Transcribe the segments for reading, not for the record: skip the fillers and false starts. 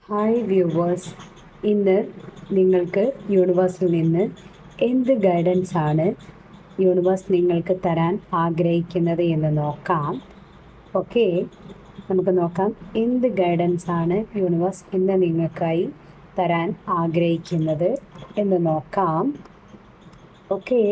Hi viewers, ഇന്ന് നിങ്ങൾക്ക് യൂണിവേഴ്സിൽ നിന്ന് എന്ത് ഗൈഡൻസ് ആണ് യൂണിവേഴ്സ് നിങ്ങൾക്ക് തരാൻ ആഗ്രഹിക്കുന്നത് എന്ന് നോക്കാം. ഓക്കെ, നമുക്ക് നോക്കാം എന്ത് ഗൈഡൻസ് ആണ് യൂണിവേഴ്സ് ഇന്ന് നിങ്ങൾക്കായി തരാൻ ആഗ്രഹിക്കുന്നത് എന്ന് നോക്കാം. ഓക്കെ,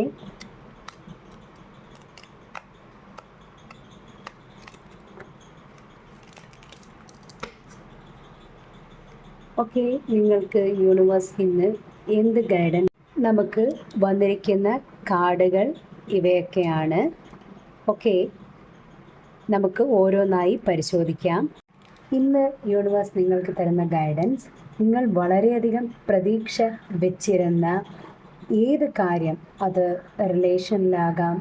നിങ്ങൾക്ക് യൂണിവേഴ്സ് ഇന്ന് എന്ത് ഗൈഡൻസ് നമുക്ക് വന്നിരിക്കുന്ന കാർഡുകൾ ഇവയൊക്കെയാണ്. ഓക്കെ, നമുക്ക് ഓരോന്നായി പരിശോധിക്കാം. ഇന്ന് യൂണിവേഴ്സ് നിങ്ങൾക്ക് തരുന്ന ഗൈഡൻസ്, നിങ്ങൾ വളരെയധികം പ്രതീക്ഷ വെച്ചിരുന്ന ഏത് കാര്യം, അത് റിലേഷനിലാകാം,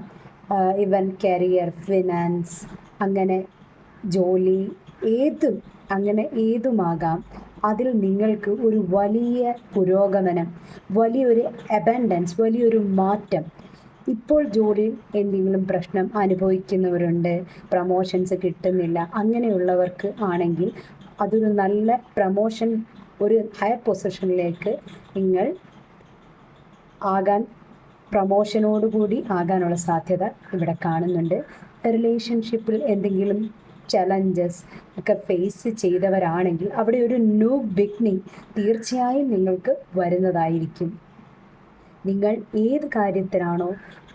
ഇവൻ കരിയർ, ഫിനാൻസ്, അങ്ങനെ ജോലി, ഏതുമാകാം, അതിൽ നിങ്ങൾക്ക് ഒരു വലിയ പുരോഗമനം, വലിയൊരു അബൻഡൻസ്, വലിയൊരു മാറ്റം. ഇപ്പോൾ ജോലിയിൽ എന്തെങ്കിലും പ്രശ്നം അനുഭവിക്കുന്നവരുണ്ട്, പ്രമോഷൻസ് കിട്ടുന്നില്ല, അങ്ങനെയുള്ളവർക്ക് ആണെങ്കിൽ അതൊരു നല്ല പ്രമോഷൻ, ഒരു ഹയർ പൊസിഷനിലേക്ക് നിങ്ങൾ പ്രമോഷനോടുകൂടി ആകാനുള്ള സാധ്യത ഇവിടെ കാണുന്നുണ്ട്. റിലേഷൻഷിപ്പിൽ എന്തെങ്കിലും ചലഞ്ചസ് ഒക്കെ ഫേസ് ചെയ്തവരാണെങ്കിൽ അവിടെ ഒരു ന്യൂ ബിഗിനിങ് തീർച്ചയായും നിങ്ങൾക്ക് വരുന്നതായിരിക്കും. നിങ്ങൾ ഏത് കാര്യത്തിലാണോ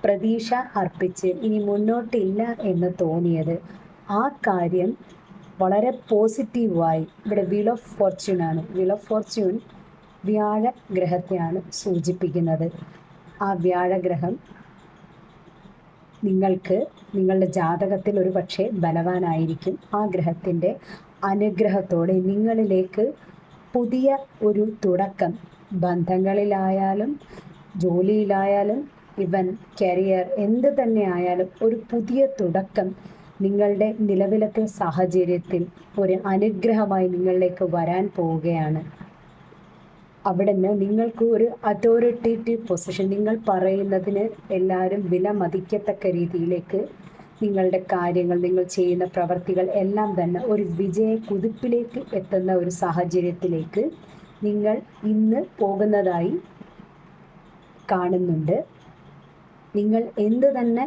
പ്രതീക്ഷ അർപ്പിച്ച് ഇനി മുന്നോട്ടില്ല എന്ന് തോന്നിയത്, ആ കാര്യം വളരെ പോസിറ്റീവായി, ഇവിടെ വീൽ ഓഫ് ഫോർച്യൂൺ ആണ്. വീൽ ഓഫ് ഫോർച്യൂൺ വ്യാഴഗ്രഹത്തെയാണ് സൂചിപ്പിക്കുന്നത്. ആ വ്യാഴഗ്രഹം നിങ്ങളുടെ ജാതകത്തിൽ ഒരു പക്ഷേ ബലവാനായിരിക്കും. ആ ഗ്രഹത്തിൻ്റെ അനുഗ്രഹത്തോടെ നിങ്ങളിലേക്ക് പുതിയ ഒരു തുടക്കം, ബന്ധങ്ങളിലായാലും ജോലിയിലായാലും ഇവൻ കരിയർ, എന്ത് തന്നെ ആയാലും ഒരു പുതിയ തുടക്കം നിങ്ങളുടെ നിലവിലത്തെ സാഹചര്യത്തിൽ ഒരു അനുഗ്രഹമായി നിങ്ങളിലേക്ക് വരാൻ പോവുകയാണ്. അവിടുന്ന് നിങ്ങൾക്ക് ഒരു അതോറിറ്റേറ്റീവ് പൊസിഷൻ, നിങ്ങൾ പറയുന്നതിന് എല്ലാവരും വില മതിക്കത്തക്ക രീതിയിലേക്ക് നിങ്ങളുടെ കാര്യങ്ങൾ, നിങ്ങൾ ചെയ്യുന്ന പ്രവർത്തികൾ എല്ലാം തന്നെ ഒരു വിജയ കുതിപ്പിലേക്ക് എത്തുന്ന ഒരു സാഹചര്യത്തിലേക്ക് നിങ്ങൾ ഇന്ന് പോകുന്നതായി കാണുന്നുണ്ട്. നിങ്ങൾ എന്ത് തന്നെ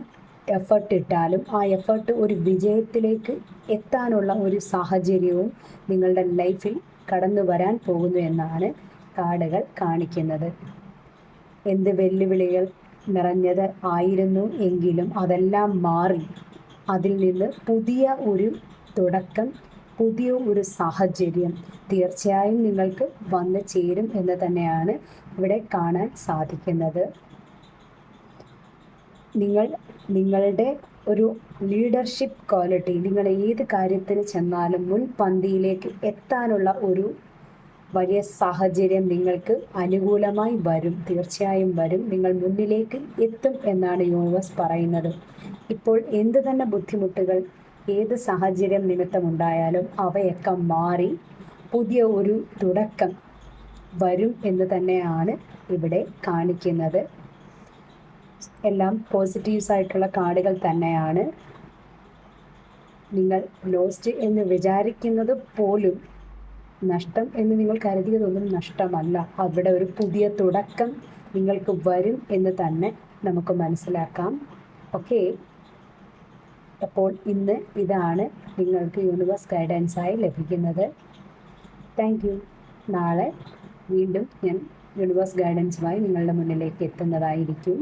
എഫർട്ട് ഇട്ടാലും ആ എഫർട്ട് ഒരു വിജയത്തിലേക്ക് എത്താനുള്ള ഒരു സാഹചര്യവും നിങ്ങളുടെ ലൈഫിൽ കടന്നു വരാൻ പോകുന്നു എന്നാണ് കാർഡുകൾ കാണിക്കുന്നത്. എന്ത് വെല്ലുവിളികൾ നിറഞ്ഞത് ആയിരുന്നു എങ്കിലും അതെല്ലാം മാറി അതിൽ നിന്ന് പുതിയ ഒരു തുടക്കം, പുതിയ ഒരു സാഹചര്യം തീർച്ചയായും നിങ്ങൾക്ക് വന്നു ചേരും എന്ന് തന്നെയാണ് ഇവിടെ കാണാൻ സാധിക്കുന്നത്. നിങ്ങളുടെ ഒരു ലീഡർഷിപ്പ് ക്വാളിറ്റി, നിങ്ങൾ ഏത് കാര്യത്തിന് ചെന്നാലും മുൻപന്തിയിലേക്ക് എത്താനുള്ള ഒരു വലിയ സാഹചര്യം നിങ്ങൾക്ക് അനുകൂലമായി വരും, തീർച്ചയായും വരും. നിങ്ങൾ മുന്നിലേക്ക് എത്തും എന്നാണ് യൂണിവേഴ്സ് പറയുന്നത്. ഇപ്പോൾ എന്ത് തന്നെ ബുദ്ധിമുട്ടുകൾ, ഏത് സാഹചര്യം നിമിത്തമുണ്ടായാലും അവയൊക്കെ മാറി പുതിയ ഒരു തുടക്കം വരും എന്ന് തന്നെയാണ് ഇവിടെ കാണിക്കുന്നത്. എല്ലാം പോസിറ്റീവ്സ് ആയിട്ടുള്ള കാർഡുകൾ തന്നെയാണ്. നിങ്ങൾ ലോസ്റ്റ് എന്ന് വിചാരിക്കുന്നത് പോലും നഷ്ടം എന്ന് നിങ്ങൾ കരുതിയതൊന്നും നഷ്ടമല്ല. അവിടെ ഒരു പുതിയ തുടക്കം നിങ്ങൾക്ക് വരും എന്ന് തന്നെ നമുക്ക് മനസ്സിലാക്കാം. ഓക്കെ, അപ്പോൾ ഇന്ന് ഇതാണ് നിങ്ങൾക്ക് യൂണിവേഴ്സ് ഗൈഡൻസായി ലഭിക്കുന്നത്. Thank you. നാളെ വീണ്ടും ഞാൻ യൂണിവേഴ്സ് ഗൈഡൻസുമായി നിങ്ങളുടെ മുന്നിലേക്ക് എത്തുന്നതായിരിക്കും.